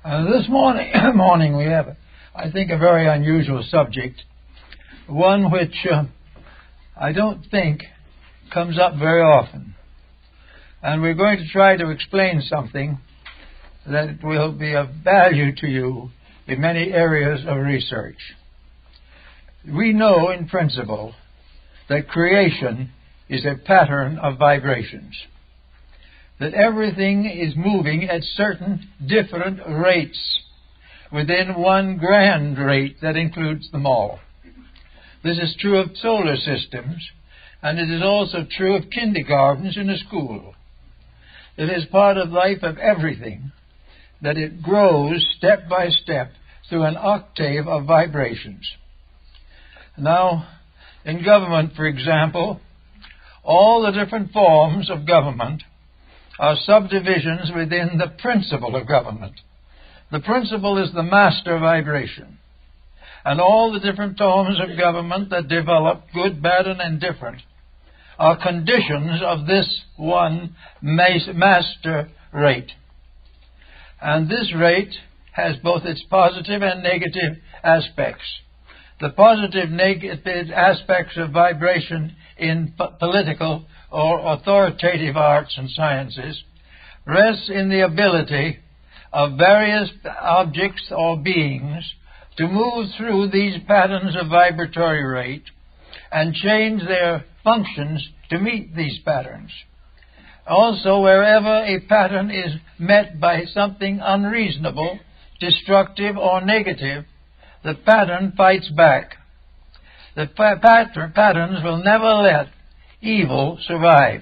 This morning we have, I think, a very unusual subject, one which I don't think comes up very often. And we're going to try to explain something that will be of value to you in many areas of research. We know in principle that creation is a pattern of vibrations, that everything is moving at certain different rates within one grand rate that includes them all. This is true of solar systems, and it is also true of kindergartens in a school. It is part of life of everything that it grows step by step through an octave of vibrations. Now, in government, for example, all the different forms of government are subdivisions within the principle of government. The principle is the master vibration. And all the different forms of government that develop, good, bad, and indifferent, are conditions of this one master rate. And this rate has both its positive and negative aspects. The positive negative aspects of vibration in political or authoritative arts and sciences rests in the ability of various objects or beings to move through these patterns of vibratory rate and change their functions to meet these patterns. Also, wherever a pattern is met by something unreasonable, destructive, or negative, the pattern fights back. The patterns will never let evil survive.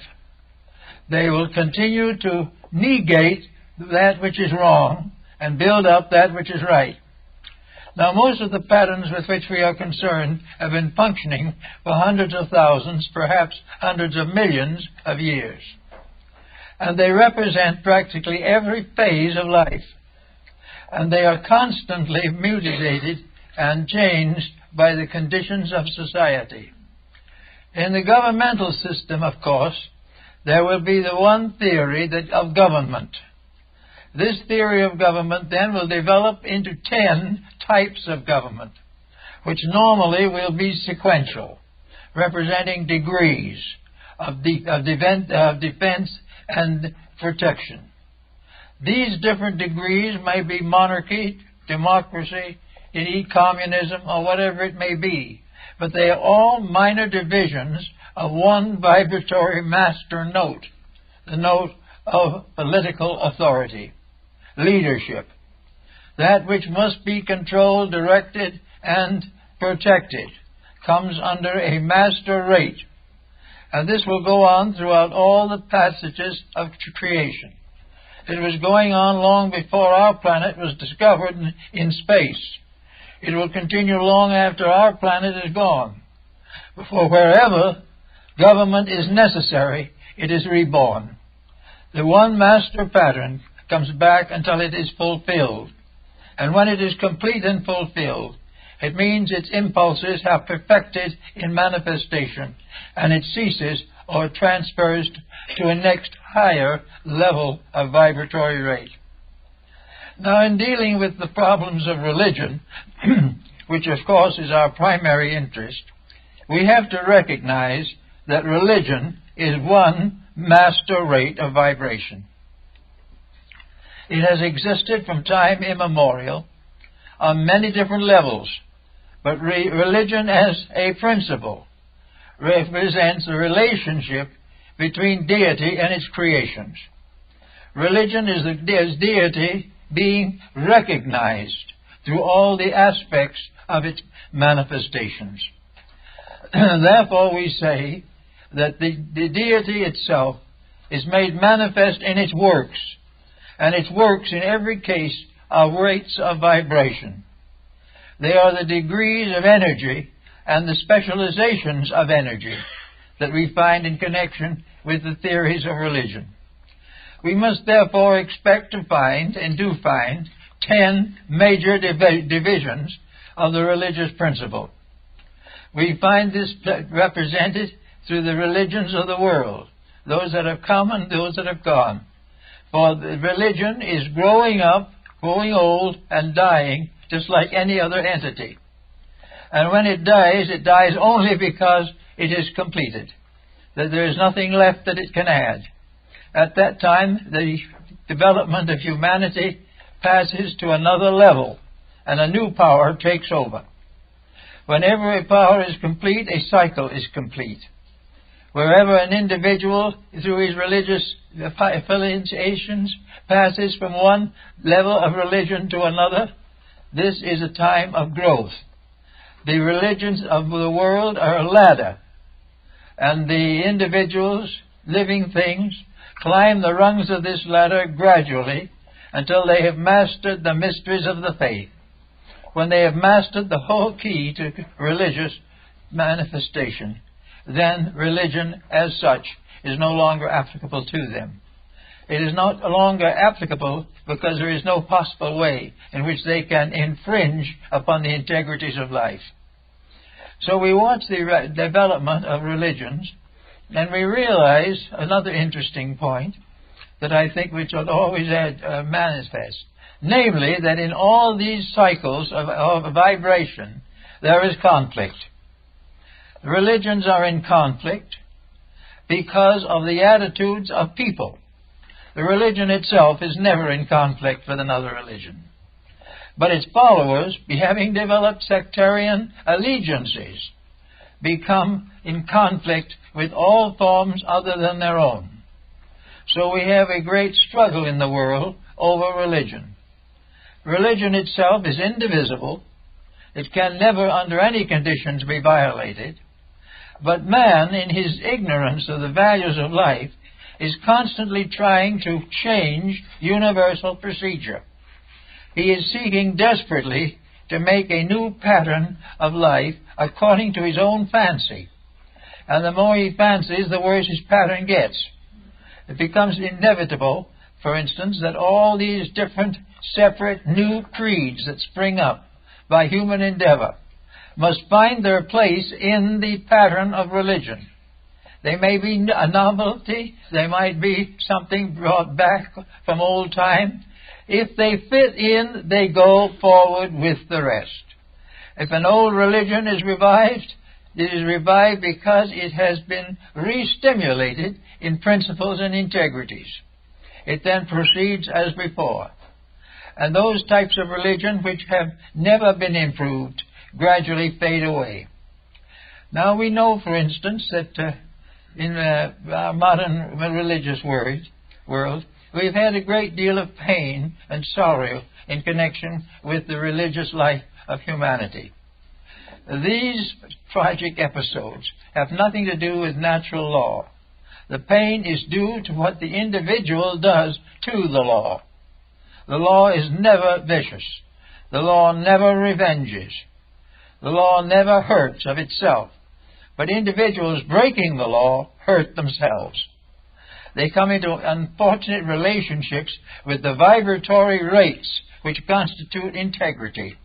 They will continue to negate that which is wrong and build up that which is right. Now, most of the patterns with which we are concerned have been functioning for hundreds of thousands, perhaps hundreds of millions of years. And they represent practically every phase of life. And they are constantly mutated and changed by the conditions of society. In the governmental system, of course, there will be the one theory of government. This theory of government then will develop into 10 types of government, which normally will be sequential, representing degrees of defense and protection. These different degrees may be monarchy, democracy, communism, or whatever it may be, but they are all minor divisions of one vibratory master note, the note of political authority, leadership, that which must be controlled, directed, and protected, comes under a master rate. And this will go on throughout all the passages of creation. It was going on long before our planet was discovered in space. It will continue long after our planet is gone. For wherever government is necessary, it is reborn. The one master pattern comes back until it is fulfilled. And when it is complete and fulfilled, it means its impulses have perfected in manifestation, and it ceases or transfers to a next higher level of vibratory rate. Now, in dealing with the problems of religion, which of course is our primary interest, we have to recognize that religion is one master rate of vibration. It has existed from time immemorial on many different levels, but religion as a principle represents the relationship between deity and its creations. Religion is deity being recognized through all the aspects of its manifestations. Therefore, we say that the deity itself is made manifest in its works, and its works in every case are rates of vibration. They are the degrees of energy and the specializations of energy that we find in connection with the theories of religion. We must therefore expect to find, and do find, 10 major divisions of the religious principle. We find this represented through the religions of the world, those that have come and those that have gone. For the religion is growing up, growing old, and dying, just like any other entity. And when it dies only because it is completed, that there is nothing left that it can add. At that time, the development of humanity passes to another level, and a new power takes over. Whenever a power is complete, a cycle is complete. Wherever an individual, through his religious affiliations, passes from one level of religion to another, this is a time of growth. The religions of the world are a ladder, and the individuals, living things, climb the rungs of this ladder gradually until they have mastered the mysteries of the faith. When they have mastered the whole key to religious manifestation, then religion as such is no longer applicable to them. It is not longer applicable because there is no possible way in which they can infringe upon the integrities of life. So we watch the development of religions, and we realize another interesting point that I think we should always manifest, namely that in all these cycles of vibration there is conflict. Religions are in conflict because of the attitudes of people. The religion itself is never in conflict with another religion. But its followers, having developed sectarian allegiances, become in conflict with all forms other than their own. So we have a great struggle in the world over religion. Religion itself is indivisible. It can never, under any conditions, be violated. But man, in his ignorance of the values of life, is constantly trying to change universal procedure. He is seeking desperately to make a new pattern of life according to his own fancy. And the more he fancies, the worse his pattern gets. It becomes inevitable, for instance, that all these different separate new creeds that spring up by human endeavor must find their place in the pattern of religion. They may be a novelty, they might be something brought back from old time. If they fit in, they go forward with the rest. If an old religion is revived, it is revived because it has been re-stimulated in principles and integrities. It then proceeds as before. And those types of religion which have never been improved gradually fade away. Now we know, for instance, that in our modern religious world, we've had a great deal of pain and sorrow in connection with the religious life of humanity. These tragic episodes have nothing to do with natural law. The pain is due to what the individual does to the law. The law is never vicious. The law never revenges. The law never hurts of itself. But individuals breaking the law hurt themselves. They come into unfortunate relationships with the vibratory rates which constitute integrity.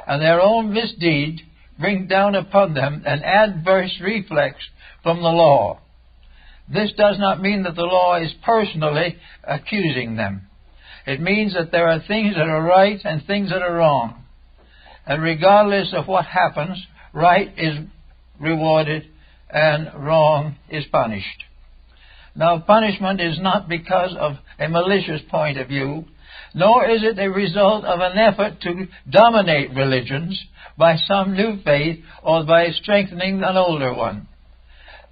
And their own misdeed bring down upon them an adverse reflex from the law. This does not mean that the law is personally accusing them. It means that there are things that are right and things that are wrong. And regardless of what happens, right is rewarded and wrong is punished. Now, punishment is not because of a malicious point of view, nor is it a result of an effort to dominate religions by some new faith or by strengthening an older one.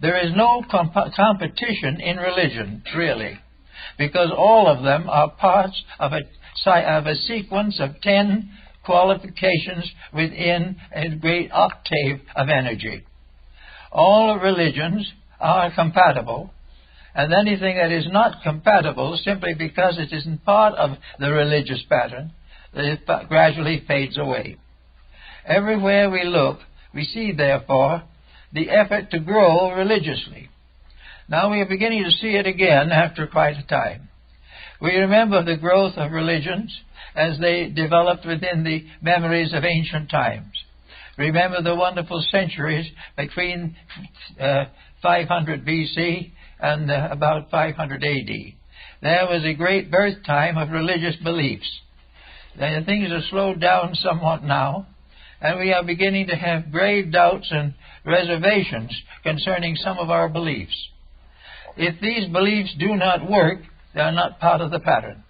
There is no competition in religion, really, because all of them are parts of a sequence of 10 qualifications within a great octave of energy. All religions are compatible, and anything that is not compatible, simply because it isn't part of the religious pattern, it gradually fades away. Everywhere we look, we see, therefore, the effort to grow religiously. Now we are beginning to see it again after quite a time. We remember the growth of religions as they developed within the memories of ancient times. Remember the wonderful centuries between 500 BC and about 500 AD. there was a great birth time of religious beliefs. Things are slowed down somewhat now, and we are beginning to have grave doubts and reservations concerning some of our beliefs. If these beliefs do not work, they are not part of the pattern.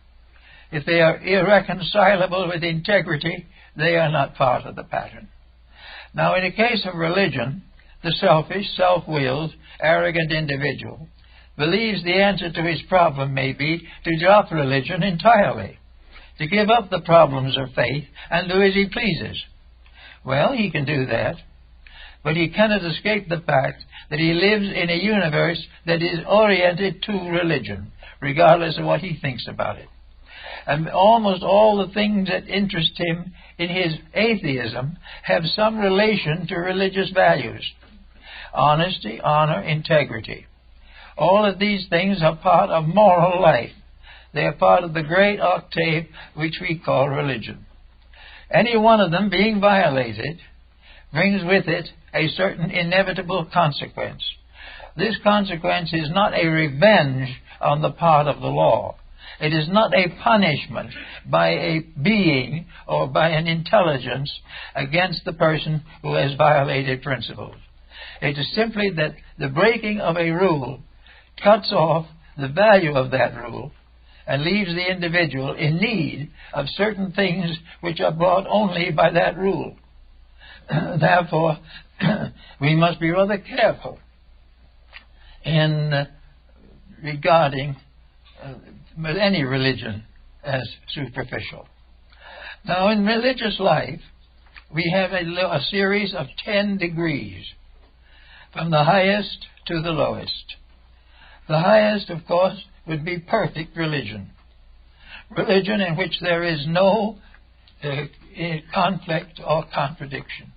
If they are irreconcilable with integrity, they are not part of the pattern. Now, in the case of religion, the selfish, self-willed, arrogant individual believes the answer to his problem may be to drop religion entirely, to give up the problems of faith and do as he pleases. Well, he can do that, but he cannot escape the fact that he lives in a universe that is oriented to religion, regardless of what he thinks about it. And almost all the things that interest him in his atheism have some relation to religious values. Honesty, honor, integrity. All of these things are part of moral life. They are part of the great octave which we call religion. Any one of them being violated brings with it a certain inevitable consequence. This consequence is not a revenge on the part of the law. It is not a punishment by a being or by an intelligence against the person who has violated principles. It is simply that the breaking of a rule cuts off the value of that rule and leaves the individual in need of certain things which are brought only by that rule. Therefore, we must be rather careful in regarding any religion as superficial. Now, in religious life, we have a series of 10 degrees, from the highest to the lowest. The highest, of course, would be perfect religion. Religion in which there is no conflict or contradiction.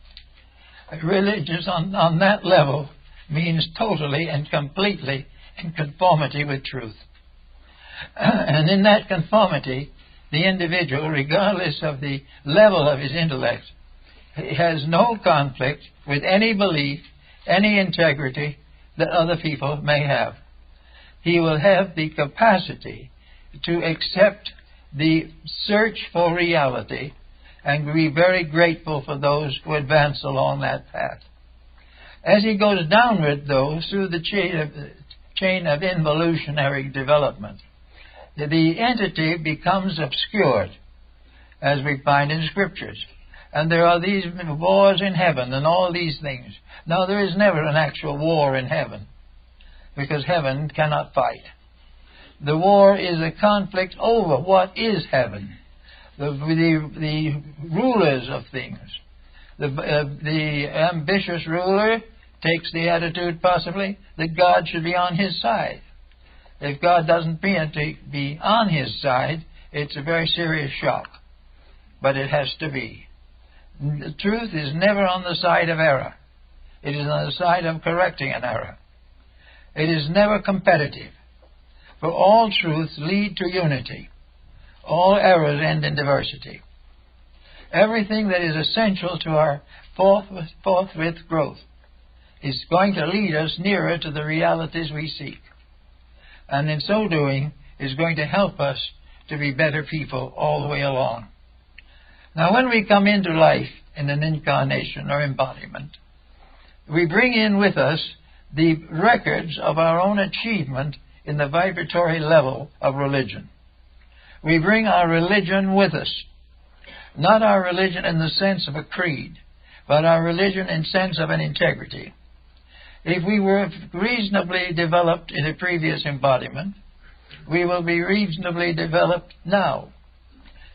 Religion on that level means totally and completely in conformity with truth. And in that conformity, the individual, regardless of the level of his intellect, has no conflict with any belief, any integrity that other people may have. He will have the capacity to accept the search for reality and be very grateful for those who advance along that path. As he goes downward, though, through the chain of involutionary development, the entity becomes obscured, as we find in Scriptures. And there are these wars in heaven and all these things. Now, there is never an actual war in heaven, because heaven cannot fight. The war is a conflict over what is heaven. The rulers of things. The ambitious ruler takes the attitude, possibly, that God should be on his side. If God doesn't appear to be on his side, it's a very serious shock. But it has to be. The truth is never on the side of error. It is on the side of correcting an error. It is never competitive. For all truths lead to unity. All errors end in diversity. Everything that is essential to our forthwith growth is going to lead us nearer to the realities we seek. And in so doing, is going to help us to be better people all the way along. Now, when we come into life in an incarnation or embodiment, we bring in with us the records of our own achievement in the vibratory level of religion. We bring our religion with us. Not our religion in the sense of a creed, but our religion in sense of an integrity. If we were reasonably developed in a previous embodiment, we will be reasonably developed now.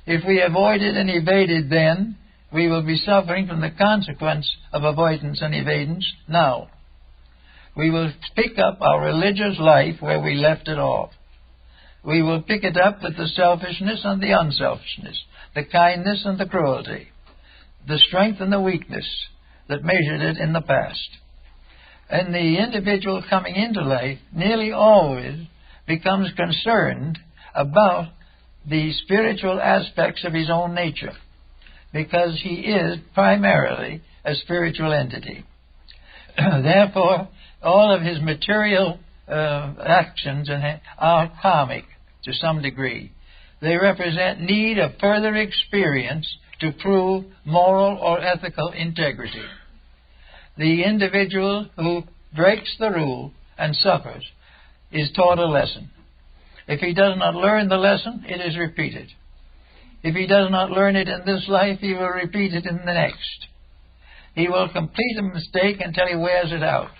If we avoided and evaded then, we will be suffering from the consequence of avoidance and evadance now. We will pick up our religious life where we left it off. We will pick it up with the selfishness and the unselfishness, the kindness and the cruelty, the strength and the weakness that measured it in the past. And the individual coming into life nearly always becomes concerned about the spiritual aspects of his own nature, because he is primarily a spiritual entity. Therefore, all of his material actions are karmic. to some degree. They represent need of further experience to prove moral or ethical integrity. The individual who breaks the rule and suffers is taught a lesson. If he does not learn the lesson, it is repeated. If he does not learn it in this life, he will repeat it in the next. He will complete a mistake until he wears it out.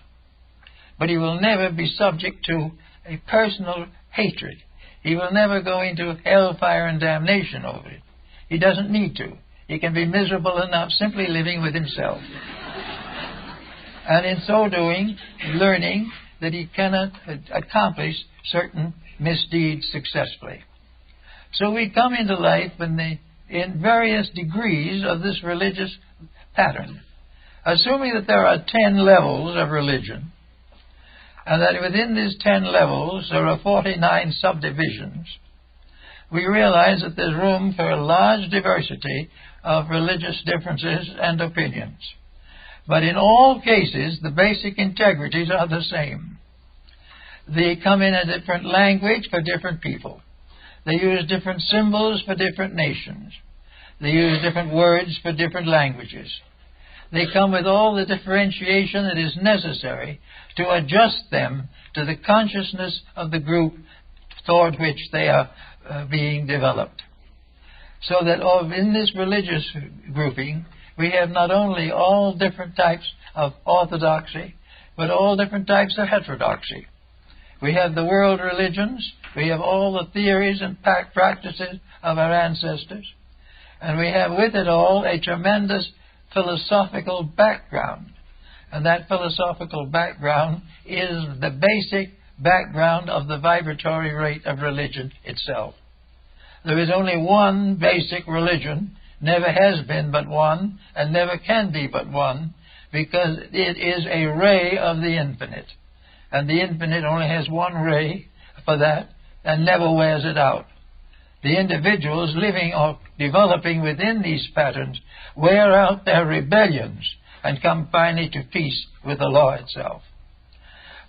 But he will never be subject to a personal hatred. He will never go into hellfire and damnation over it. He doesn't need to. He can be miserable enough simply living with himself. And in so doing, learning that he cannot accomplish certain misdeeds successfully. So we come into life in various degrees of this religious pattern. Assuming that there are 10 levels of religion, and that within these 10 levels there are 49 subdivisions, we realize that there's room for a large diversity of religious differences and opinions. But in all cases, the basic integrities are the same. They come in a different language for different people. They use different symbols for different nations. They use different words for different languages. They come with all the differentiation that is necessary to adjust them to the consciousness of the group toward which they are being developed. So that in this religious grouping, we have not only all different types of orthodoxy, but all different types of heterodoxy. We have the world religions, we have all the theories and practices of our ancestors, and we have with it all a tremendous philosophical background. And that philosophical background is the basic background of the vibratory rate of religion itself. There is only one basic religion, never has been but one, and never can be but one, because it is a ray of the infinite. And the infinite only has one ray for that, and never wears it out. The individuals living or developing within these patterns wear out their rebellions and come finally to peace with the law itself.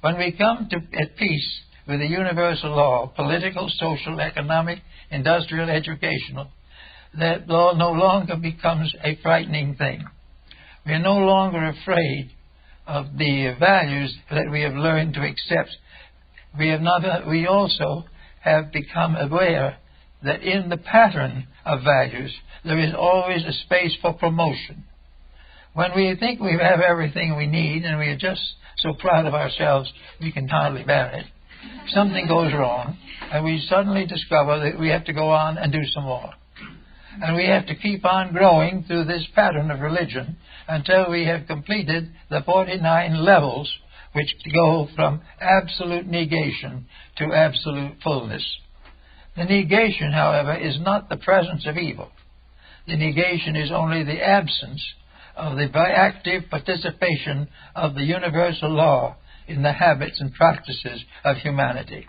When we come at peace with the universal law, political, social, economic, industrial, educational, that law no longer becomes a frightening thing. We are no longer afraid of the values that we have learned to accept. We also have become aware that in the pattern of values there is always a space for promotion. When we think we have everything we need and we are just so proud of ourselves we can hardly bear it, something goes wrong and we suddenly discover that we have to go on and do some more. And we have to keep on growing through this pattern of religion until we have completed the 49 levels which go from absolute negation to absolute fullness. The negation, however, is not the presence of evil. The negation is only the absence of the active participation of the universal law in the habits and practices of humanity.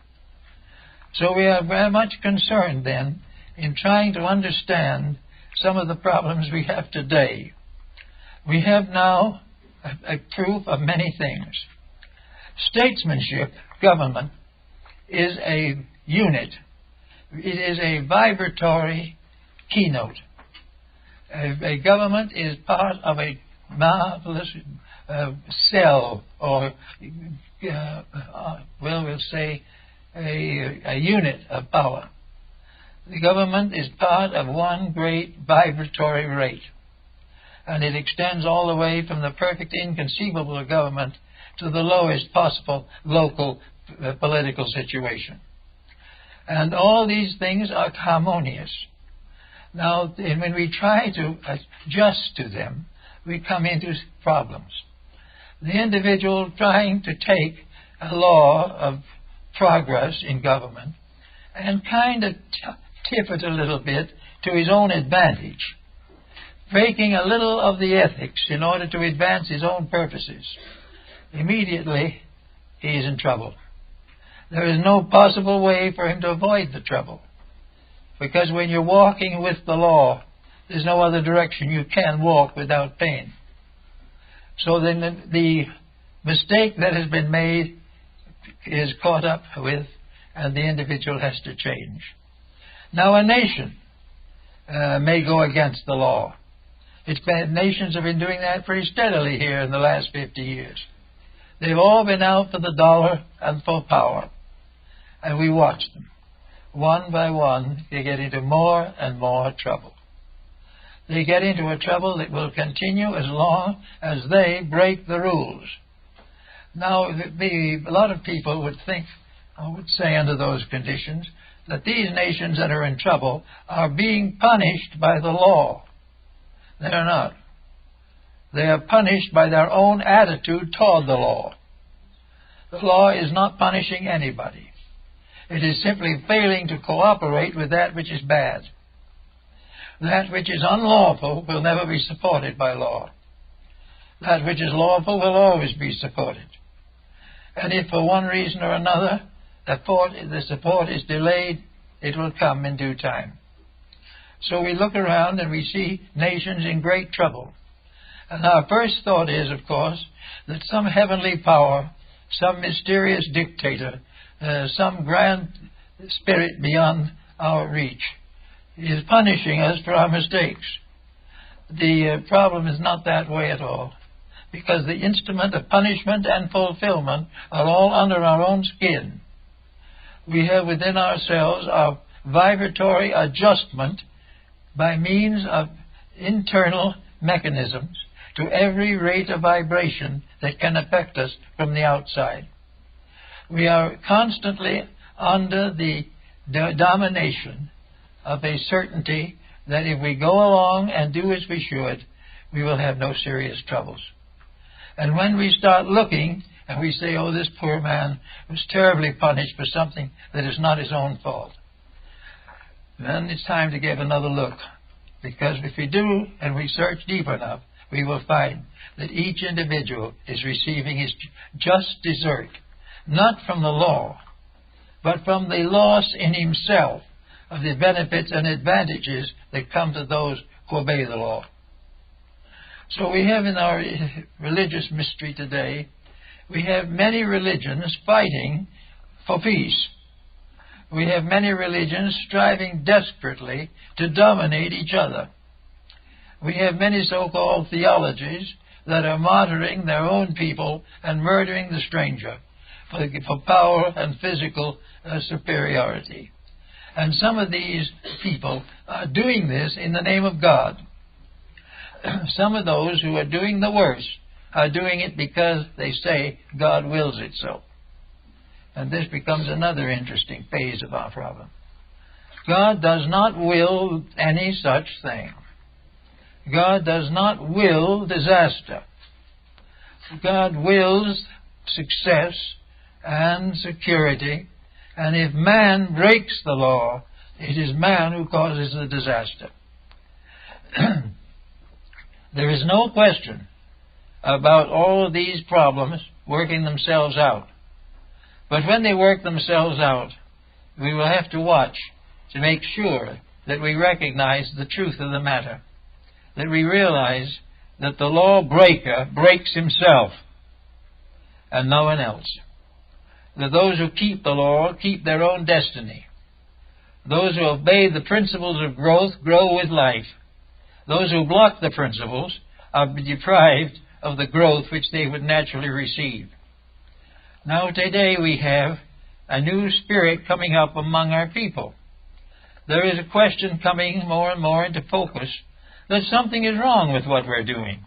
So we are very much concerned then in trying to understand some of the problems we have today. We have now a proof of many things. Statesmanship, government, is a unit. It is a vibratory keynote. A government is part of a marvelous cell, or we'll say a unit of power. The government is part of one great vibratory rate, and it extends all the way from the perfect inconceivable of government to the lowest possible local political situation. And all these things are harmonious. Now, when we try to adjust to them, we come into problems. The individual trying to take a law of progress in government and kind of tip it a little bit to his own advantage, breaking a little of the ethics in order to advance his own purposes, immediately he is in trouble. There is no possible way for him to avoid the trouble, because when you're walking with the law, there's no other direction you can walk without pain. So then the mistake that has been made is caught up with and the individual has to change. Now a nation may go against the law. Nations have been doing that pretty steadily here in the last 50 years. They've all been out for the dollar and for power, and we watch them. One by one, they get into more and more trouble. They get into a trouble that will continue as long as they break the rules. Now, a lot of people would think, I would say under those conditions, that these nations that are in trouble are being punished by the law. They are not. They are punished by their own attitude toward the law. The law is not punishing anybody. It is simply failing to cooperate with that which is bad. That which is unlawful will never be supported by law. That which is lawful will always be supported. And if for one reason or another the support is delayed, it will come in due time. So we look around and we see nations in great trouble. And our first thought is, of course, that some heavenly power, some mysterious dictator, some grand spirit beyond our reach is punishing us for our mistakes. The problem is not that way at all, because the instrument of punishment and fulfillment are all under our own skin. We have within ourselves our vibratory adjustment by means of internal mechanisms to every rate of vibration that can affect us from the outside. We are constantly under the domination of a certainty that if we go along and do as we should, we will have no serious troubles. And when we start looking and we say, oh, this poor man was terribly punished for something that is not his own fault, then it's time to give another look. Because if we do and we search deep enough, we will find that each individual is receiving his just desert, not from the law, but from the loss in himself of the benefits and advantages that come to those who obey the law. So we have in our religious mystery today, we have many religions fighting for peace. We have many religions striving desperately to dominate each other. We have many so-called theologies that are martyring their own people and murdering the stranger for power and physical superiority. And some of these people are doing this in the name of God. Some of those who are doing the worst are doing it because they say God wills it so. And this becomes another interesting phase of our problem. God does not will any such thing. God does not will disaster. God wills success and security, and if man breaks the law, it is man who causes the disaster. There is no question about all of these problems working themselves out. But when they work themselves out, we will have to watch to make sure that we recognize the truth of the matter, that we realize that the law breaker breaks himself and no one else, that those who keep the law keep their own destiny. Those who obey the principles of growth grow with life. Those who block the principles are deprived of the growth which they would naturally receive. Now today we have a new spirit coming up among our people. There is a question coming more and more into focus that something is wrong with what we're doing.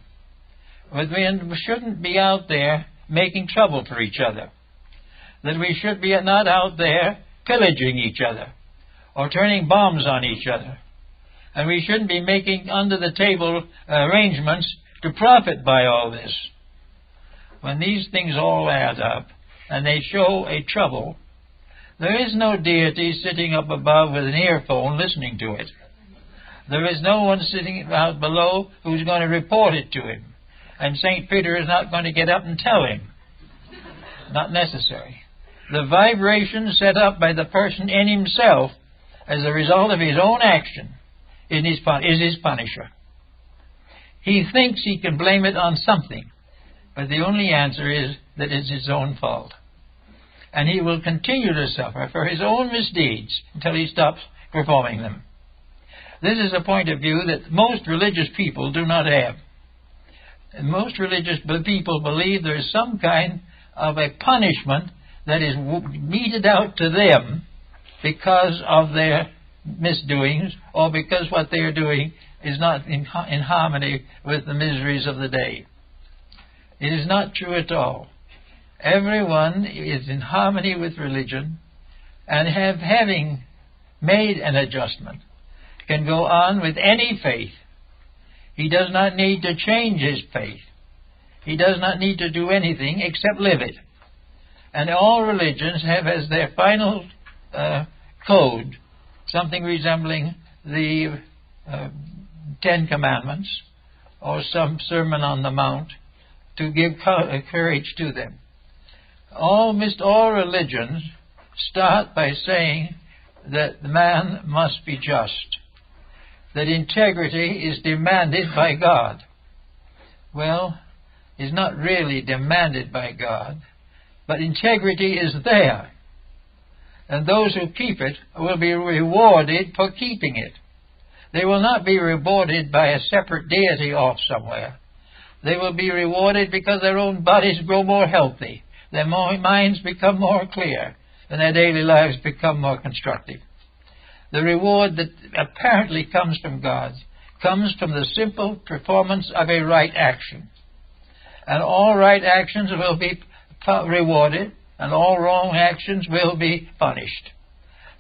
But we shouldn't be out there making trouble for each other. That we should be not out there pillaging each other or turning bombs on each other. And we shouldn't be making under-the-table arrangements to profit by all this. When these things all add up and they show a trouble, there is no deity sitting up above with an earphone listening to it. There is no one sitting out below who's going to report it to him. And St. Peter is not going to get up and tell him. Not necessary. The vibration set up by the person in himself as a result of his own action is his punisher. He thinks he can blame it on something, but the only answer is that it's his own fault. and he will continue to suffer for his own misdeeds until he stops performing them. This is a point of view that most religious people do not have. And most religious people believe there is some kind of a punishment that is meted out to them because of their misdoings, or because what they are doing is not in harmony with the miseries of the day. It is not true at all. Everyone is in harmony with religion, and having made an adjustment, can go on with any faith. He does not need to change his faith. He does not need to do anything except live it. And all religions have as their final code something resembling the Ten Commandments or some Sermon on the Mount to give courage to them. Almost all religions start by saying that man must be just, that integrity is demanded by God. Well, it's not really demanded by God, but integrity is there, and those who keep it will be rewarded for keeping it. They will not be rewarded by a separate deity off somewhere. They will be rewarded because their own bodies grow more healthy, their minds become more clear, and their daily lives become more constructive. The reward that apparently comes from God comes from the simple performance of a right action. And all right actions will be rewarded, and all wrong actions will be punished.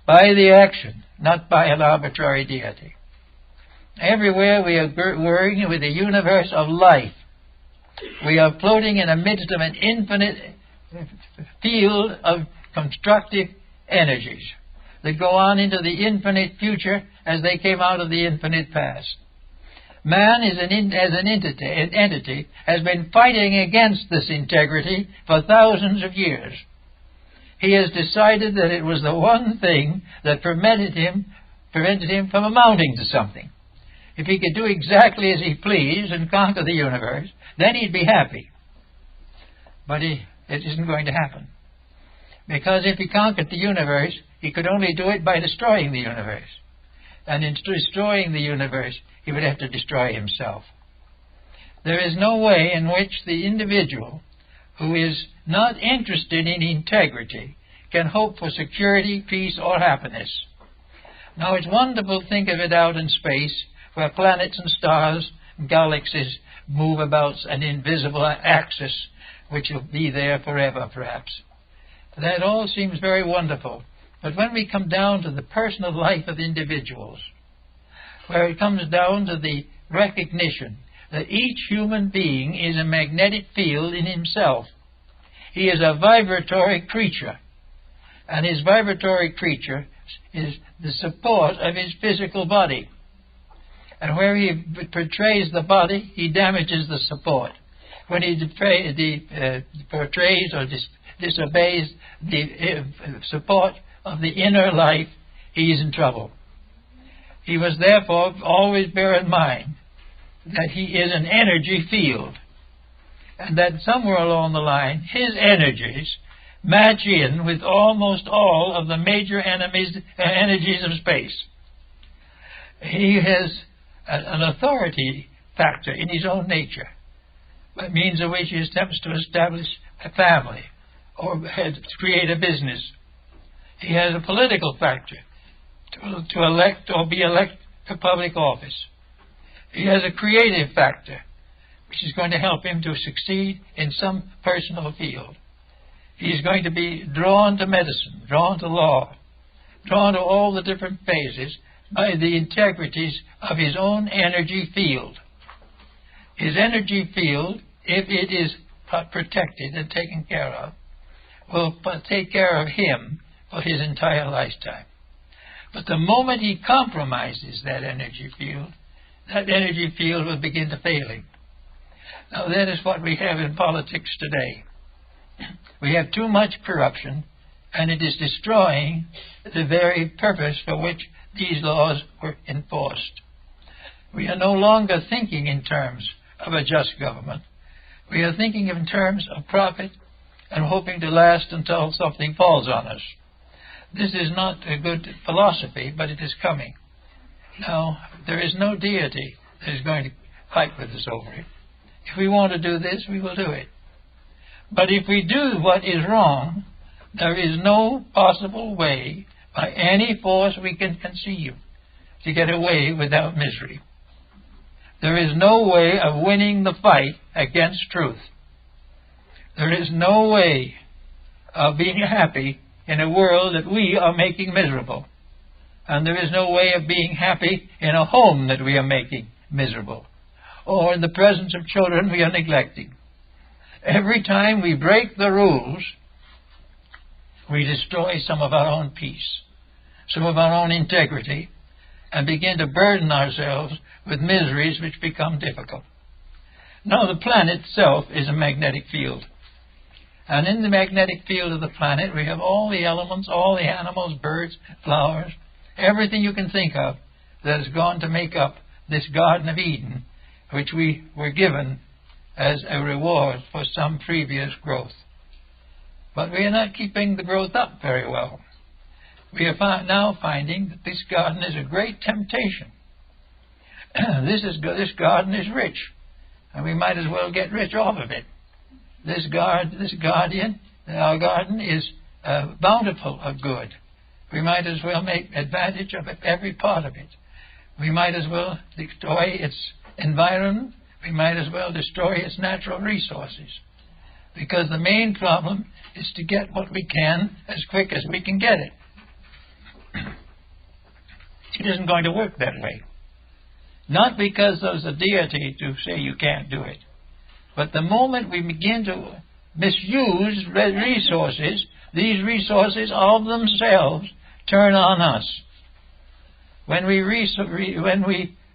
By the action, not by an arbitrary deity. Everywhere we are working with the universe of life. We are floating in the midst of an infinite field of constructive energies that go on into the infinite future as they came out of the infinite past. Man as an entity has been fighting against this integrity for thousands of years. He has decided that it was the one thing that prevented him from amounting to something. If he could do exactly as he pleased and conquer the universe, then he'd be happy. But it isn't going to happen. Because if he conquered the universe, he could only do it by destroying the universe. And in destroying the universe, he would have to destroy himself. There is no way in which the individual who is not interested in integrity can hope for security, peace, or happiness. Now, it's wonderful to think of it out in space, where planets and stars and galaxies move about an invisible axis, which will be there forever, perhaps. That all seems very wonderful. But when we come down to the personal life of individuals, where it comes down to the recognition that each human being is a magnetic field in himself. He is a vibratory creature, and his vibratory creature is the support of his physical body. And where he portrays the body, he damages the support. When he portrays or disobeys the support of the inner life, he is in trouble. He must therefore always bear in mind that he is an energy field, and that somewhere along the line his energies match in with almost all of the major energies of space. He has an authority factor in his own nature, by means of which he attempts to establish a family or create a business. He has a political factor to elect or be elected to public office. He has a creative factor, which is going to help him to succeed in some personal field. He's going to be drawn to medicine, drawn to law, drawn to all the different phases by the integrities of his own energy field. His energy field, if it is protected and taken care of, will take care of him for his entire lifetime. But the moment he compromises that energy field will begin to fail him. Now that is what we have in politics today. We have too much corruption, and it is destroying the very purpose for which these laws were enforced. We are no longer thinking in terms of a just government. We are thinking in terms of profit and hoping to last until something falls on us. This is not a good philosophy, but it is coming. Now, there is no deity that is going to fight with us over it. If we want to do this, we will do it. But if we do what is wrong, there is no possible way, by any force we can conceive, to get away without misery. There is no way of winning the fight against truth. There is no way of being happy in a world that we are making miserable. And there is no way of being happy in a home that we are making miserable, or in the presence of children we are neglecting. Every time we break the rules, we destroy some of our own peace, some of our own integrity, and begin to burden ourselves with miseries which become difficult. Now, the planet itself is a magnetic field. And in the magnetic field of the planet, we have all the elements, all the animals, birds, flowers, everything you can think of that has gone to make up this Garden of Eden, which we were given as a reward for some previous growth. But we are not keeping the growth up very well. We are now finding that this garden is a great temptation. This garden is rich, and we might as well get rich off of it. Our garden is bountiful of good. We might as well make advantage of it, every part of it. We might as well destroy its environment. We might as well destroy its natural resources. Because the main problem is to get what we can as quick as we can get it. It isn't going to work that way. Not because there's a deity to say you can't do it. But the moment we begin to misuse resources, these resources of themselves turn on us. When we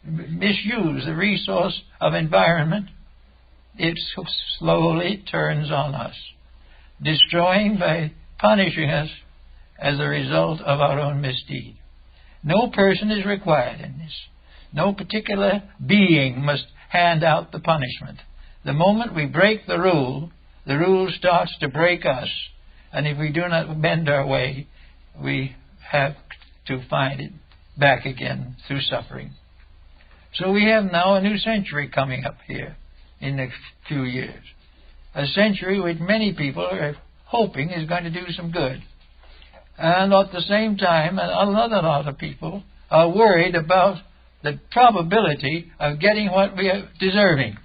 misuse the resource of environment, it slowly turns on us, destroying by punishing us as a result of our own misdeed. No person is required in this. No particular being must hand out the punishment. The moment we break the rule starts to break us. And if we do not bend our way, we have to find it back again through suffering. So we have now a new century coming up here in the few years. A century which many people are hoping is going to do some good. And at the same time, another lot of people are worried about the probability of getting what we are deserving.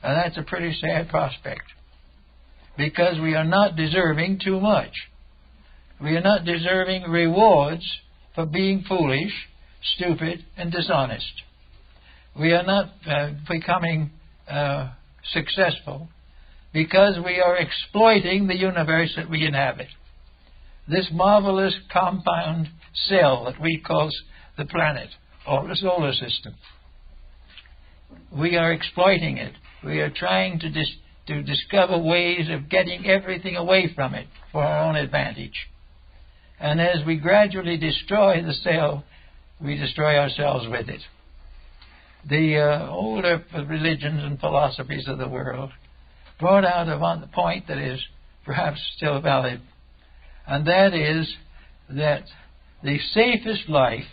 And that's a pretty sad prospect, because we are not deserving too much. We are not deserving rewards for being foolish, stupid, and dishonest. We are not becoming successful because we are exploiting the universe that we inhabit. This marvelous compound cell that we call the planet or the solar system. We are exploiting it. We are trying to discover ways of getting everything away from it for our own advantage. And as we gradually destroy the cell, we destroy ourselves with it. The older religions and philosophies of the world brought out upon the point that is perhaps still valid, and that is that the safest life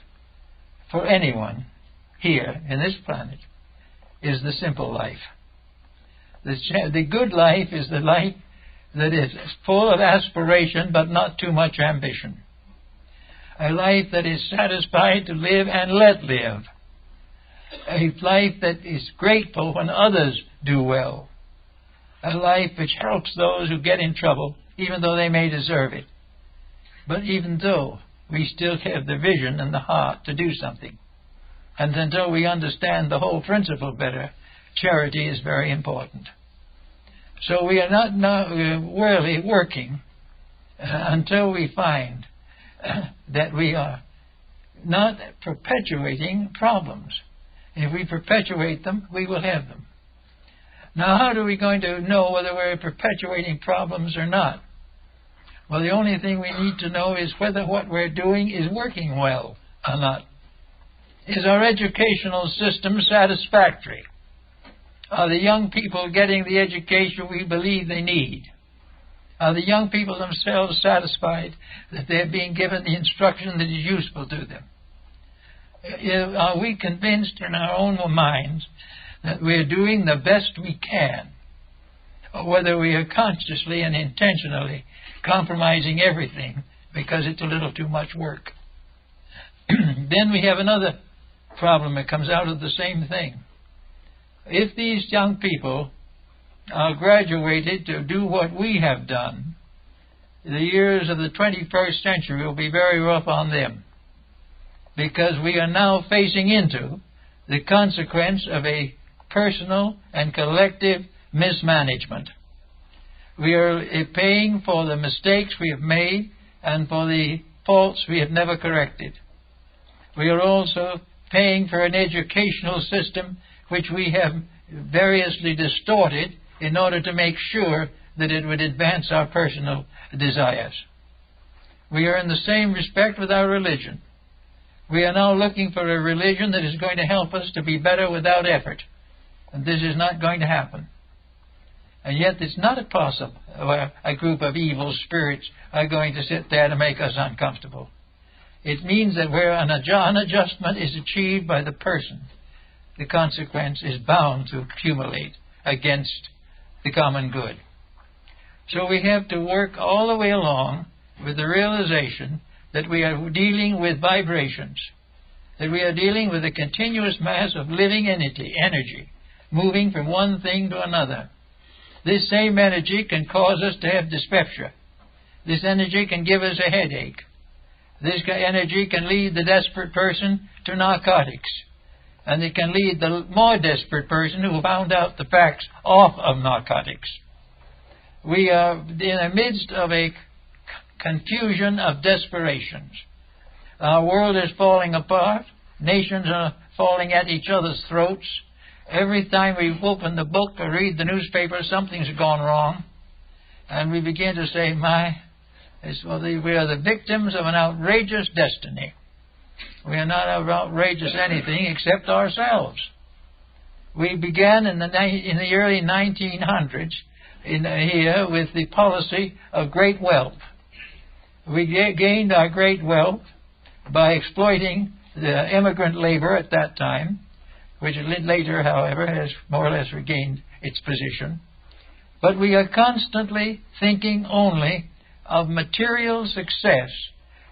for anyone here in this planet is the simple life. The good life is the life that is full of aspiration but not too much ambition. A life that is satisfied to live and let live. A life that is grateful when others do well. A life which helps those who get in trouble, even though they may deserve it. But even though, we still have the vision and the heart to do something. And until we understand the whole principle better, charity is very important. So we are not really working until we find that we are not perpetuating problems. If we perpetuate them, we will have them. Now, how are we going to know whether we're perpetuating problems or not? Well, the only thing we need to know is whether what we're doing is working well or not. Is our educational system satisfactory? Are the young people getting the education we believe they need? Are the young people themselves satisfied that they're being given the instruction that is useful to them? Are we convinced in our own minds that we're doing the best we can, or whether we are consciously and intentionally compromising everything because it's a little too much work? Then we have another problem that comes out of the same thing. If these young people are graduated to do what we have done, the years of the 21st century will be very rough on them, because we are now facing into the consequence of a personal and collective mismanagement. We are paying for the mistakes we have made and for the faults we have never corrected. We are also paying for an educational system which we have variously distorted in order to make sure that it would advance our personal desires. We are in the same respect with our religion. We are now looking for a religion that is going to help us to be better without effort. And this is not going to happen. And yet it's not possible a group of evil spirits are going to sit there to make us uncomfortable. It means that where an adjustment is achieved by the person, the consequence is bound to accumulate against the common good. So we have to work all the way along with the realization that we are dealing with vibrations, that we are dealing with a continuous mass of living energy moving from one thing to another. This same energy can cause us to have dyspepsia. This energy can give us a headache. This energy can lead the desperate person to narcotics. And it can lead the more desperate person who found out the facts off of narcotics. We are in the midst of a confusion of desperations. Our world is falling apart. Nations are falling at each other's throats. Every time we open the book or read the newspaper, something's gone wrong. And we begin to say, we are the victims of an outrageous destiny. We are not outrageous anything except ourselves. We began in the early 1900s here with the policy of great wealth. We gained our great wealth by exploiting the immigrant labor at that time, which later, however, has more or less regained its position. But we are constantly thinking only of material success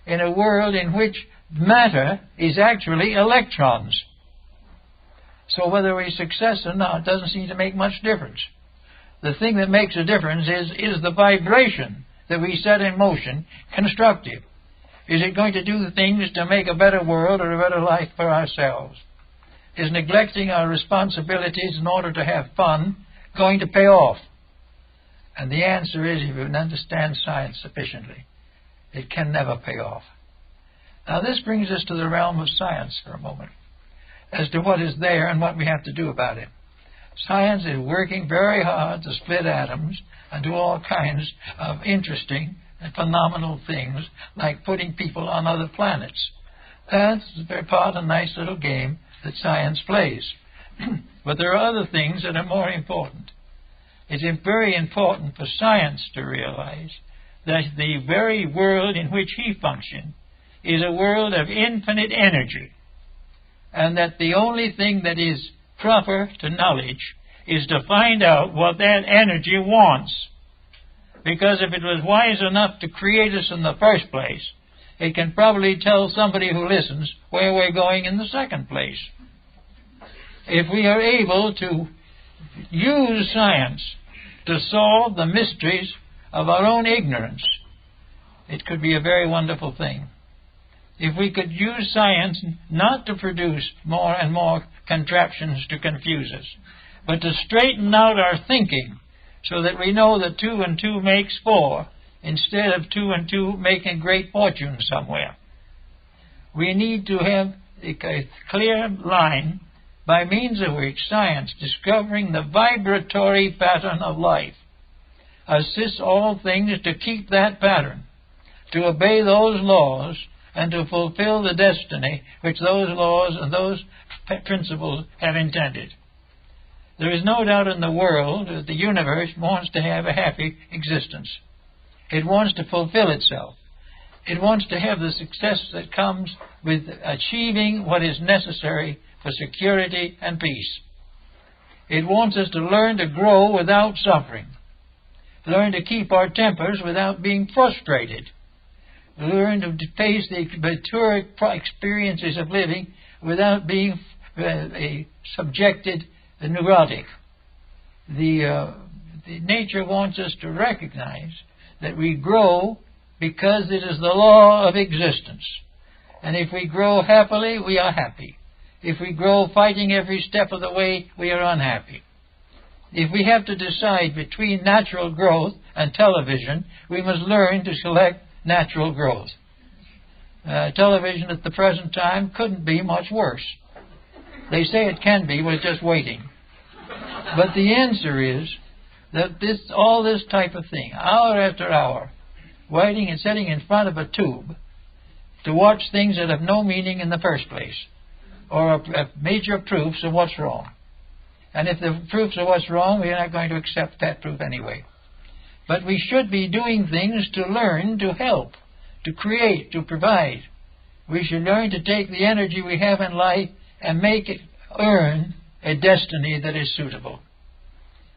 in a world in which matter is actually electrons. So whether we're success or not doesn't seem to make much difference. The thing that makes a difference is the vibration that we set in motion constructive. Is it going to do things to make a better world or a better life for ourselves? Is neglecting our responsibilities in order to have fun going to pay off? And the answer is, if you understand science sufficiently, it can never pay off. Now this brings us to the realm of science for a moment, as to what is there and what we have to do about it. Science is working very hard to split atoms and do all kinds of interesting and phenomenal things, like putting people on other planets. That's part of a nice little game that science plays. But there are other things that are more important. It's very important for science to realize that the very world in which he functions is a world of infinite energy, and that the only thing that is proper to knowledge is to find out what that energy wants. Because if it was wise enough to create us in the first place, it can probably tell somebody who listens where we're going in the second place. If we are able to use science to solve the mysteries of our own ignorance, it could be a very wonderful thing. If we could use science not to produce more and more contraptions to confuse us, but to straighten out our thinking so that we know that 2 and 2 makes 4, instead of 2 and 2 making great fortune somewhere. We need to have a clear line by means of which science, discovering the vibratory pattern of life, assists all things to keep that pattern, to obey those laws, and to fulfill the destiny which those laws and those principles have intended. There is no doubt in the world that the universe wants to have a happy existence. It wants to fulfill itself. It wants to have the success that comes with achieving what is necessary for security and peace. It wants us to learn to grow without suffering, learn to keep our tempers without being frustrated, learn to face the mature experiences of living without being subjected to neurotic. The nature wants us to recognize that we grow because it is the law of existence. And if we grow happily, we are happy. If we grow fighting every step of the way, we are unhappy. If we have to decide between natural growth and television, we must learn to select natural growth. Television at the present time couldn't be much worse. They say it can be, we're just waiting. But the answer is that all this type of thing, hour after hour, waiting and sitting in front of a tube to watch things that have no meaning in the first place, or major proofs of what's wrong. And if the proofs of what's wrong, we're not going to accept that proof anyway. But we should be doing things to learn, to help, to create, to provide. We should learn to take the energy we have in life and make it earn a destiny that is suitable.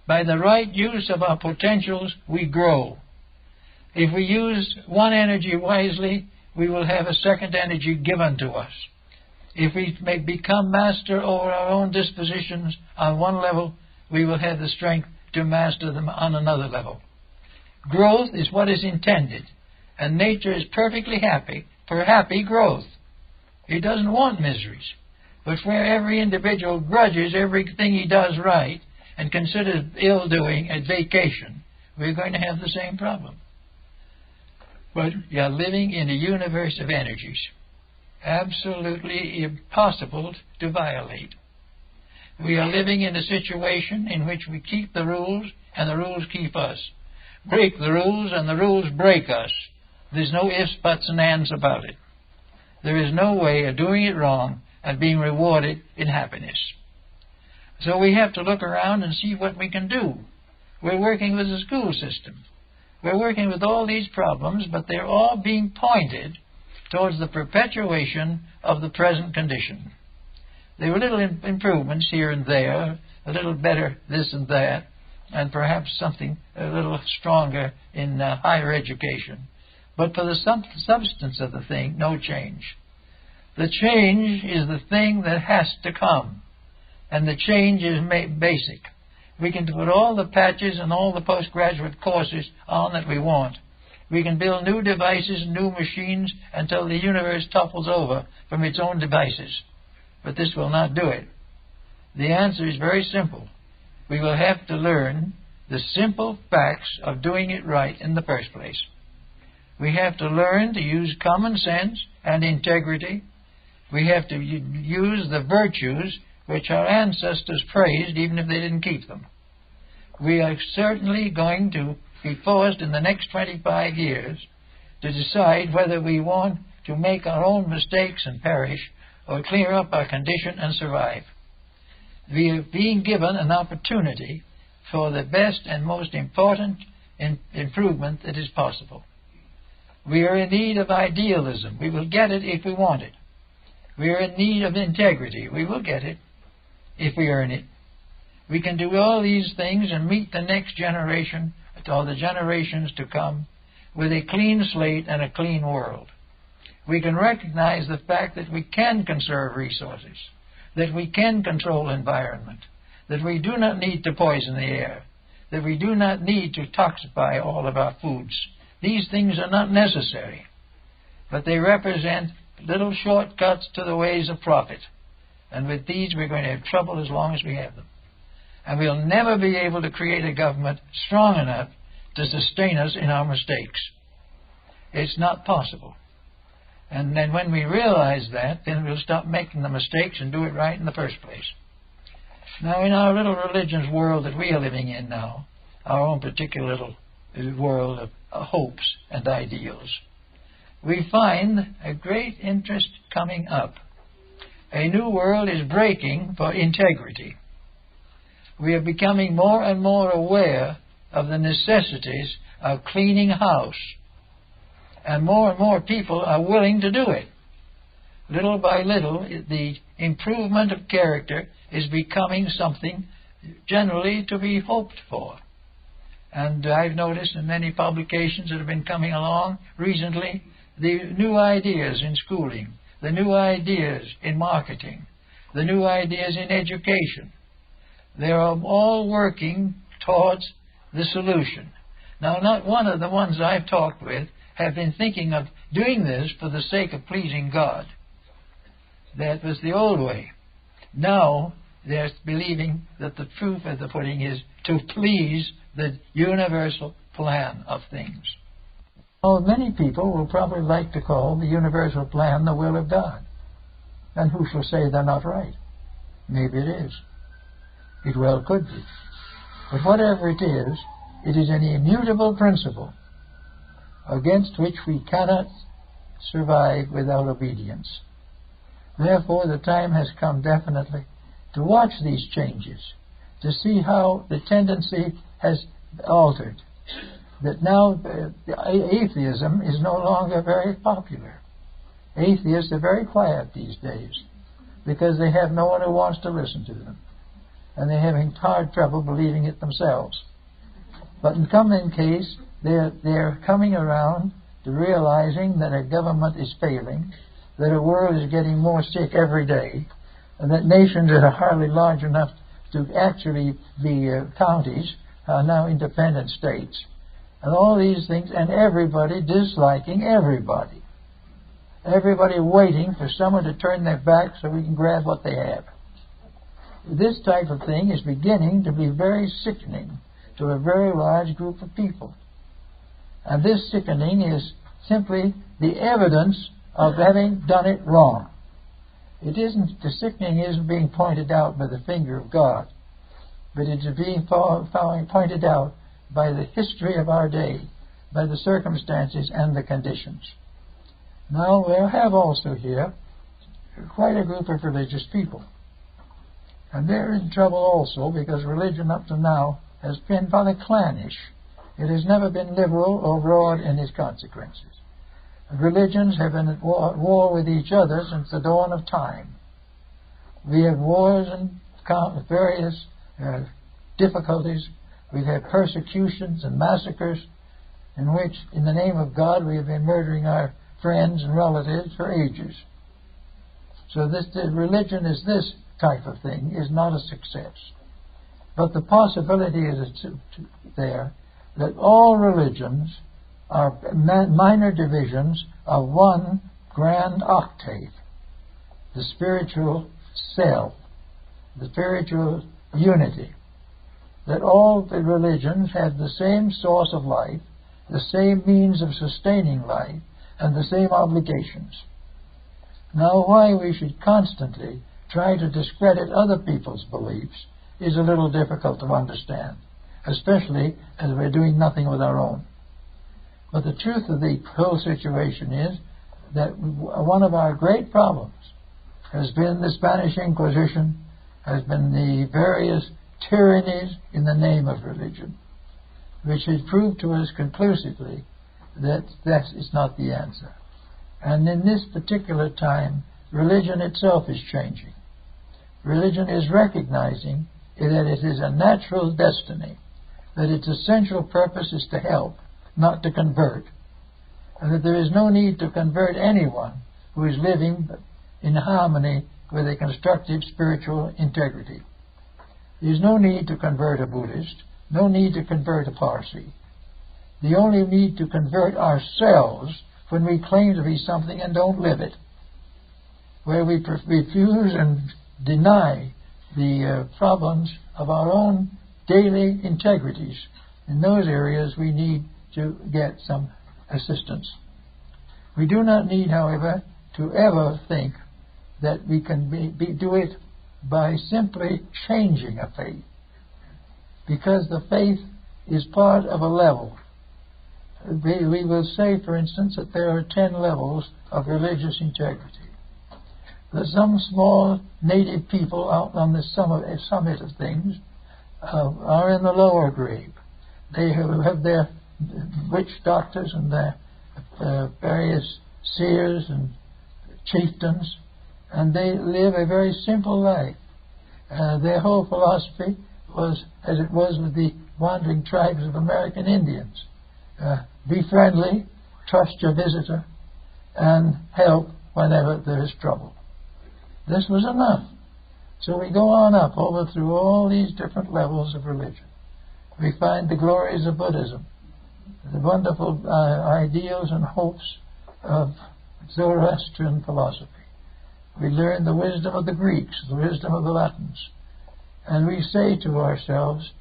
By the right use of our potentials, we grow. If we use one energy wisely, we will have a second energy given to us. If we may become master over our own dispositions on one level, we will have the strength to master them on another level. Growth is what is intended, and nature is perfectly happy for happy growth. It doesn't want miseries. But where every individual grudges everything he does right and considers ill-doing a vacation, we're going to have the same problem. But you are living in a universe of energies, absolutely impossible to violate. We are living in a situation in which we keep the rules and the rules keep us. Break the rules and the rules break us. There's no ifs, buts, and ands about it. There is no way of doing it wrong and being rewarded in happiness. So we have to look around and see what we can do. We're working with the school system. We're working with all these problems, but they're all being pointed towards the perpetuation of the present condition. There were little improvements here and there, a little better this and that, and perhaps something a little stronger in higher education. But for the substance of the thing, no change. The change is the thing that has to come, and the change is basic. We can put all the patches and all the postgraduate courses on that we want. We can build new devices, new machines, until the universe topples over from its own devices. But this will not do it. The answer is very simple. We will have to learn the simple facts of doing it right in the first place. We have to learn to use common sense and integrity. We have to use the virtues which our ancestors praised, even if they didn't keep them. We are certainly going to be forced in the next 25 years to decide whether we want to make our own mistakes and perish, or clear up our condition and survive. We are being given an opportunity for the best and most important improvement that is possible. We are in need of idealism. We will get it if we want it. We are in need of integrity. We will get it if we earn it. We can do all these things and meet the next generation, or the generations to come, with a clean slate and a clean world. We can recognize the fact that we can conserve resources, that we can control environment, that we do not need to poison the air, that we do not need to toxify all of our foods. These things are not necessary, but they represent little shortcuts to the ways of profit. And with these, we're going to have trouble as long as we have them. And we'll never be able to create a government strong enough to sustain us in our mistakes. It's not possible. And then when we realize that, then we'll stop making the mistakes and do it right in the first place. Now, in our little religious world that we are living in now, our own particular little world of hopes and ideals, we find a great interest coming up. A new world is breaking for integrity. We are becoming more and more aware of the necessities of cleaning house. And more people are willing to do it. Little by little, the improvement of character is becoming something generally to be hoped for. And I've noticed in many publications that have been coming along recently, the new ideas in schooling, the new ideas in marketing, the new ideas in education. They are all working towards the solution. Now, not one of the ones I've talked with have been thinking of doing this for the sake of pleasing God. That was the old way. Now, they're believing that the truth of the pudding is to please the universal plan of things. Well, many people will probably like to call the universal plan the will of God. And who shall say they're not right? Maybe it is. It well could be. But whatever it is an immutable principle against which we cannot survive without obedience. Therefore, the time has come definitely to watch these changes, to see how the tendency has altered. That now atheism is no longer very popular. Atheists are very quiet these days because they have no one who wants to listen to them. And they're having hard trouble believing it themselves. But in common case, they're coming around to realizing that a government is failing, that a world is getting more sick every day, and that nations that are hardly large enough to actually be counties are now independent states. And all these things, and everybody disliking everybody. Everybody waiting for someone to turn their back so we can grab what they have. This type of thing is beginning to be very sickening to a very large group of people. And this sickening is simply the evidence of having done it wrong. It isn't, the sickening isn't being pointed out by the finger of God, but it is being pointed out by the history of our day, by the circumstances and the conditions. Now, we have also here quite a group of religious people. And they're in trouble also because religion up to now has been rather clannish. It has never been liberal or broad in its consequences. Religions have been at war with each other since the dawn of time. We have wars and various difficulties. We've had persecutions and massacres in which, in the name of God, we have been murdering our friends and relatives for ages. So the religion is this type of thing is not a success. But the possibility is there that all religions are minor divisions of one grand octave, the spiritual self, the spiritual unity. That all the religions have the same source of life, the same means of sustaining life, and the same obligations. Now, why we should constantly try to discredit other people's beliefs is a little difficult to understand, especially as we're doing nothing with our own. But the truth of the whole situation is that one of our great problems has been the Spanish Inquisition, has been the various tyrannies in the name of religion, which has proved to us conclusively that that is not the answer. And in this particular time, religion itself is changing. Religion is recognizing that it is a natural destiny, that its essential purpose is to help, not to convert, and that there is no need to convert anyone who is living in harmony with a constructive spiritual integrity. There is no need to convert a Buddhist, no need to convert a Parsi. The only need to convert ourselves when we claim to be something and don't live it, where we refuse and deny the problems of our own daily integrities. In those areas we need to get some assistance. We do not need, however, to ever think that we can do it by simply changing a faith, because the faith is part of a level. We will say, for instance, that there are 10 levels of religious integrity. That some small native people out on the summit of things are in the lower grade. They have their witch doctors and their various seers and chieftains, and they live a very simple life. Their whole philosophy was, as it was with the wandering tribes of American Indians, be friendly, trust your visitor, and help whenever there is trouble. This was enough. So we go on up over through all these different levels of religion. We find the glories of Buddhism, the wonderful ideals and hopes of Zoroastrian philosophy. We learn the wisdom of the Greeks, the wisdom of the Latins. And we say to ourselves,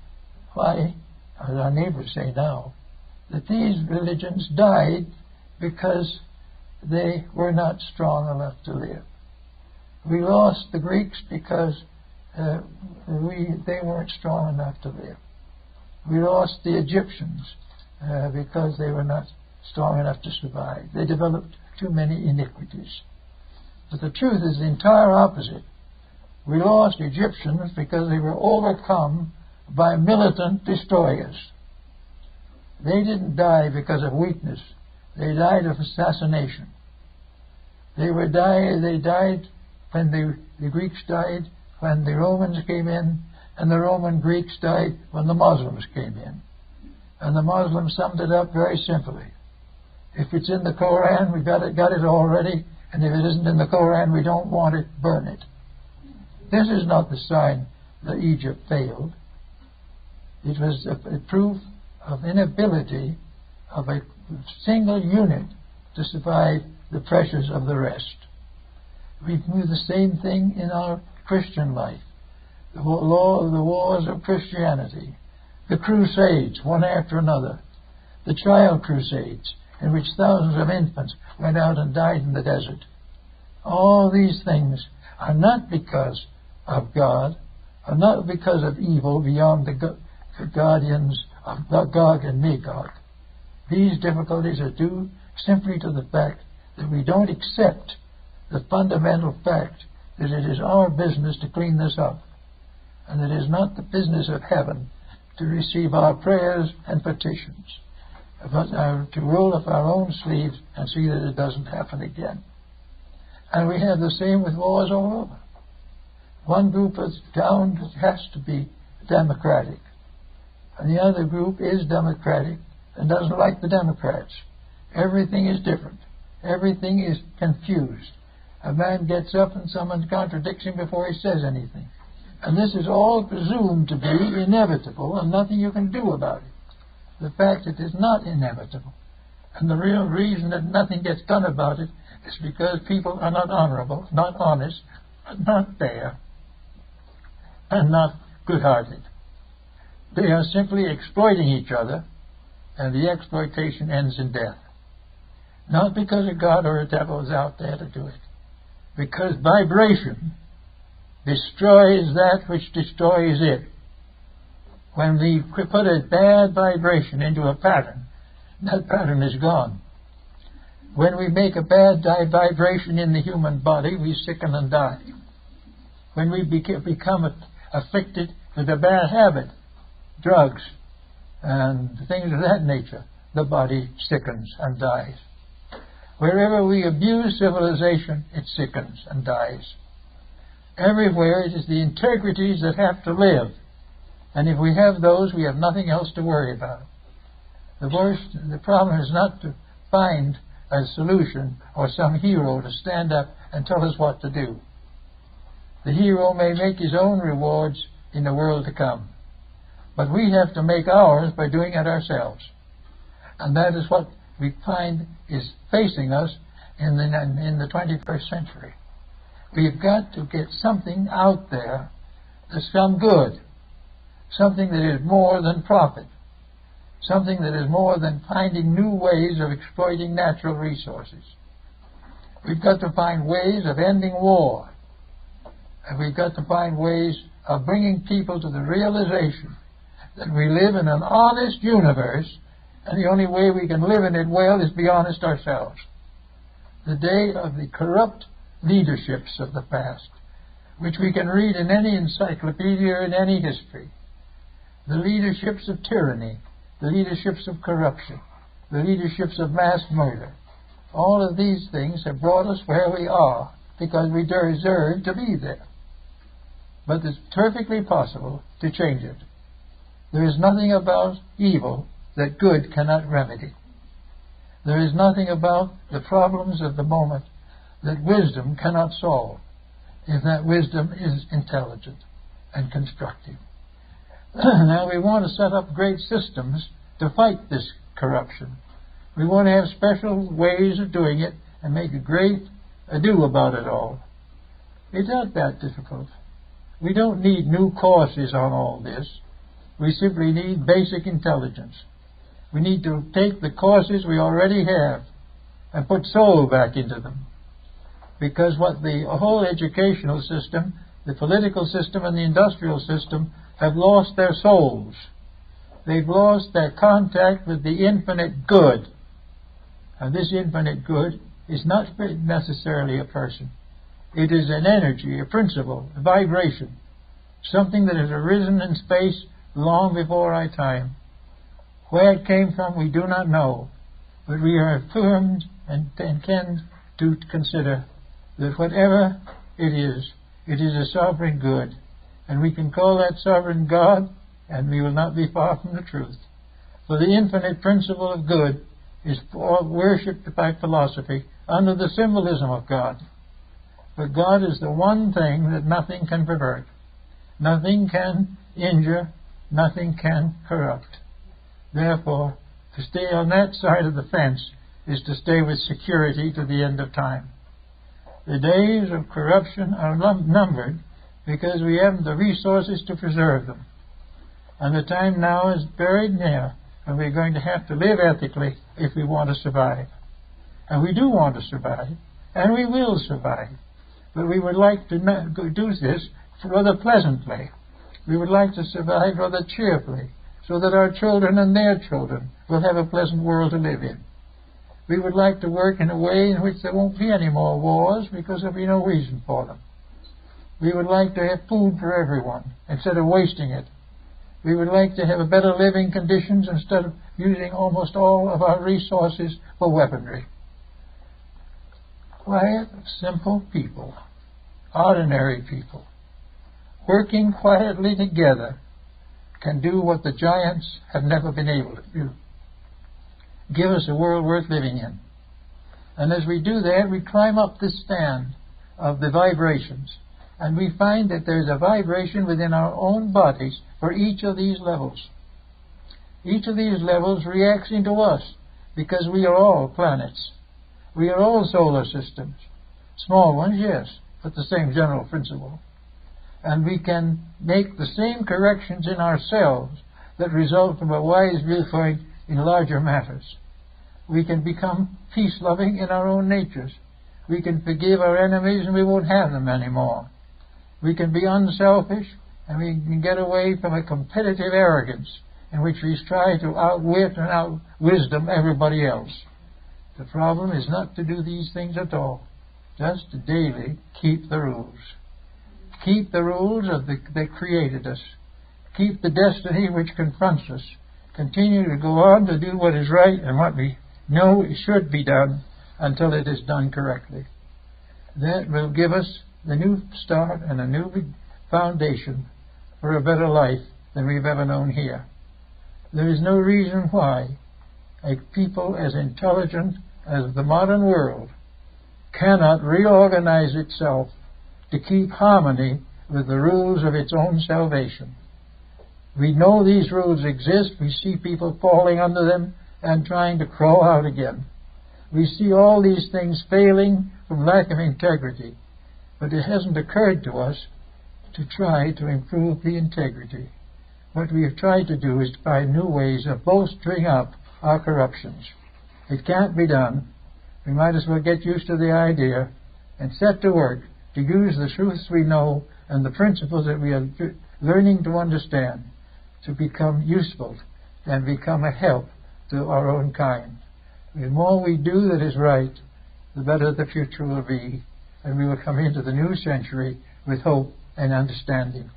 why, as our neighbors say now, that these religions died because they were not strong enough to live. We lost the Greeks because they weren't strong enough to live. We lost the Egyptians because they were not strong enough to survive. They developed too many iniquities. But the truth is the entire opposite. We lost Egyptians because they were overcome by militant destroyers. They didn't die because of weakness. They died of assassination. They died when the Greeks died, when the Romans came in, and the Roman Greeks died when the Muslims came in. And the Muslims summed it up very simply. If it's in the Koran, we got it already, and if it isn't in the Koran, we don't want it, burn it. This is not the sign that Egypt failed. It was a proof of inability of a single unit to survive the pressures of the rest. We do the same thing in our Christian life. The wars of Christianity, the Crusades, one after another, the Child Crusades, in which thousands of infants went out and died in the desert. All these things are not because of God, are not because of evil beyond the guardians of Gog and Magog. These difficulties are due simply to the fact that we don't accept the fundamental fact that it is our business to clean this up, and it is not the business of heaven to receive our prayers and petitions, but to roll up our own sleeves and see that it doesn't happen again. And we have the same with wars all over. One group is down, has to be democratic, and the other group is democratic and doesn't like the Democrats. Everything is different. Everything is confused. A man gets up and someone contradicts him before he says anything. And this is all presumed to be inevitable and nothing you can do about it. The fact it is not inevitable. And the real reason that nothing gets done about it is because people are not honorable, not honest, not fair, and not good-hearted. They are simply exploiting each other, and the exploitation ends in death. Not because a God or a devil is out there to do it. Because vibration destroys that which destroys it. When we put a bad vibration into a pattern, that pattern is gone. When we make a bad vibration in the human body, we sicken and die. When we become afflicted with a bad habit, drugs, and things of that nature, the body sickens and dies. Wherever we abuse civilization, it sickens and dies. Everywhere it is the integrities that have to live. And if we have those, we have nothing else to worry about. The problem is not to find a solution or some hero to stand up and tell us what to do. The hero may make his own rewards in the world to come. But we have to make ours by doing it ourselves. And that is what we find is facing us in the 21st century. We've got to get something out there that's some good, something that is more than profit, something that is more than finding new ways of exploiting natural resources. We've got to find ways of ending war, and we've got to find ways of bringing people to the realization that we live in an honest universe, and the only way we can live in it well is be honest ourselves. The day of the corrupt leaderships of the past, which we can read in any encyclopedia or in any history, the leaderships of tyranny, the leaderships of corruption, the leaderships of mass murder. All of these things have brought us where we are because we deserve to be there. But it's perfectly possible to change it. There is nothing about evil that good cannot remedy. There is nothing about the problems of the moment that wisdom cannot solve, if that wisdom is intelligent and constructive. Now we want to set up great systems to fight this corruption. We want to have special ways of doing it and make a great ado about it all. It's not that difficult. We don't need new courses on all this. We simply need basic intelligence. We need to take the courses we already have and put soul back into them. Because what the whole educational system, the political system and the industrial system have lost their souls. They've lost their contact with the infinite good. And this infinite good is not necessarily a person. It is an energy, a principle, a vibration, something that has arisen in space long before our time. Where it came from we do not know, but we are affirmed and intend to consider that whatever it is a sovereign good, and we can call that sovereign God, and we will not be far from the truth. For the infinite principle of good is worshipped by philosophy under the symbolism of God. But God is the one thing that nothing can pervert, nothing can injure, nothing can corrupt. Therefore, to stay on that side of the fence is to stay with security to the end of time. The days of corruption are numbered because we haven't the resources to preserve them. And the time now is very near when we're going to have to live ethically if we want to survive. And we do want to survive, and we will survive. But we would like to do this rather pleasantly. We would like to survive rather cheerfully, so that our children and their children will have a pleasant world to live in. We would like to work in a way in which there won't be any more wars because there'll be no reason for them. We would like to have food for everyone instead of wasting it. We would like to have better living conditions instead of using almost all of our resources for weaponry. Quiet, simple people, ordinary people, working quietly together can do what the giants have never been able to do. Give us a world worth living in. And as we do that, we climb up this stand of the vibrations, and we find that there's a vibration within our own bodies for each of these levels. Each of these levels reacts into us because we are all planets. We are all solar systems. Small ones, yes, but the same general principle. And we can make the same corrections in ourselves that result from a wise viewpoint in larger matters. We can become peace-loving in our own natures. We can forgive our enemies and we won't have them anymore. We can be unselfish and we can get away from a competitive arrogance in which we try to outwit and out-wisdom everybody else. The problem is not to do these things at all, just to daily keep the rules. Keep the rules that created us. Keep the destiny which confronts us. Continue to go on to do what is right and what we know it should be done until it is done correctly. That will give us the new start and a new foundation for a better life than we've ever known here. There is no reason why a people as intelligent as the modern world cannot reorganize itself to keep harmony with the rules of its own salvation. We know these rules exist. We see people falling under them and trying to crawl out again. We see all these things failing from lack of integrity. But it hasn't occurred to us to try to improve the integrity. What we have tried to do is to find new ways of bolstering up our corruptions. It can't be done. We might as well get used to the idea and set to work to use the truths we know and the principles that we are learning to understand to become useful and become a help to our own kind. The more we do that is right, the better the future will be, and we will come into the new century with hope and understanding.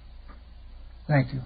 Thank you.